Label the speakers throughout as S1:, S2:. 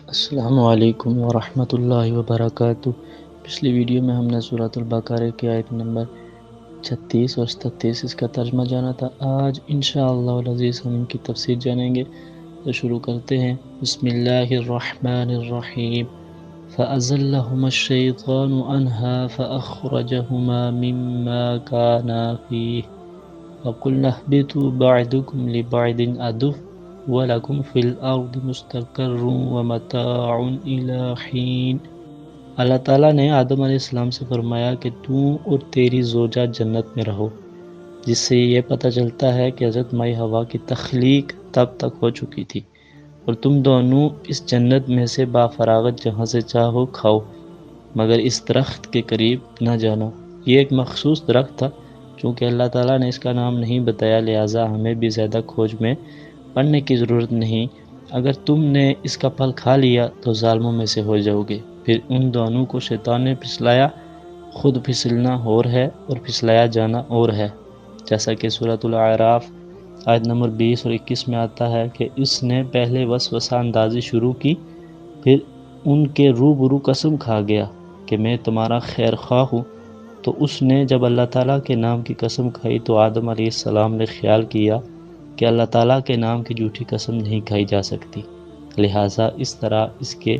S1: السلام علیکم ورحمۃ اللہ وبرکاتہ۔ پچھلی ویڈیو میں ہم نے سورۃ البقرہ کی آیت نمبر 36 اور 37 اس کا ترجمہ جانا تھا۔ آج انشاءاللہ العزیز ہم ان کی تفسیر جانیں گے، تو شروع کرتے ہیں۔ بسم اللہ الرحمن الرحیم۔ فَأَزَلَّهُمَا الشَّيْطَانُ عَنْهَا فَأَخْرَجَهُمَا مِمَّا كَانَا فِيهِ وَقُلْنَا اهْبِطُوا بَعْضُكُمْ لِبَعْضٍ عَدُوٌّ وَلَكُمْ فِي الْأَرْضِ مُسْتَقَرٌّ وَمَتَاعٌ إِلَىٰ حِینٍ۔ اللہ تعالیٰ نے آدم علیہ السلام سے فرمایا کہ تو اور تیری زوجہ جنت میں رہو، جس سے یہ پتہ چلتا ہے کہ حضرت مائی حوا کی تخلیق تب تک ہو چکی تھی، اور تم دونوں اس جنت میں سے بافراغت جہاں سے چاہو کھاؤ، مگر اس درخت کے قریب نہ جانا۔ یہ ایک مخصوص درخت تھا، چونکہ اللہ تعالیٰ نے اس کا نام نہیں بتایا، لہٰذا ہمیں بھی زیادہ کھوج میں پڑھنے کی ضرورت نہیں۔ اگر تم نے اس کا پھل کھا لیا تو ظالموں میں سے ہو جاؤ گے۔ پھر ان دونوں کو شیطان نے پھسلایا، خود پھسلنا اور ہے اور پھسلایا جانا اور ہے، جیسا کہ سورۃ الاعراف آیت نمبر 20 اور 21 میں آتا ہے کہ اس نے پہلے وسوسہ اندازی شروع کی، پھر ان کے روبرو قسم کھا گیا کہ میں تمہارا خیر خواہ ہوں۔ تو اس نے جب اللہ تعالیٰ کے نام کی قسم کھائی تو آدم علیہ السلام نے خیال کیا کہ اللہ تعالیٰ کے نام کی جھوٹی قسم نہیں کھائی جا سکتی، لہٰذا اس طرح اس کے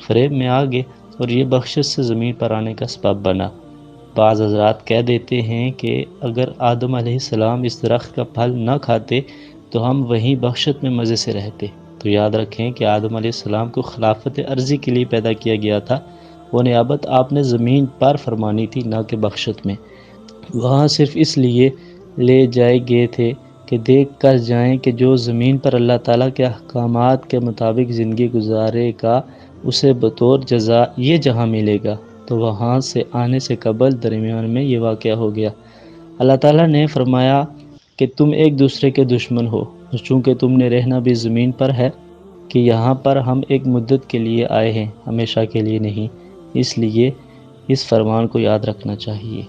S1: فریب میں آ گئے اور یہ بخشش سے زمین پر آنے کا سبب بنا۔ بعض حضرات کہہ دیتے ہیں کہ اگر آدم علیہ السلام اس درخت کا پھل نہ کھاتے تو ہم وہیں بخشت میں مزے سے رہتے۔ تو یاد رکھیں کہ آدم علیہ السلام کو خلافت ارضی کے لیے پیدا کیا گیا تھا، وہ نیابت آپ نے زمین پر فرمانی تھی، نہ کہ بخشت میں۔ وہاں صرف اس لیے لے جائے گئے تھے کہ دیکھ کر جائیں کہ جو زمین پر اللہ تعالیٰ کے احکامات کے مطابق زندگی گزارے گا اسے بطور جزا یہ جہاں ملے گا۔ تو وہاں سے آنے سے قبل درمیان میں یہ واقعہ ہو گیا۔ اللہ تعالیٰ نے فرمایا کہ تم ایک دوسرے کے دشمن ہو، چونکہ تم نے رہنا بھی زمین پر ہے کہ یہاں پر ہم ایک مدت کے لیے آئے ہیں، ہمیشہ کے لیے نہیں، اس لیے اس فرمان کو یاد رکھنا چاہیے۔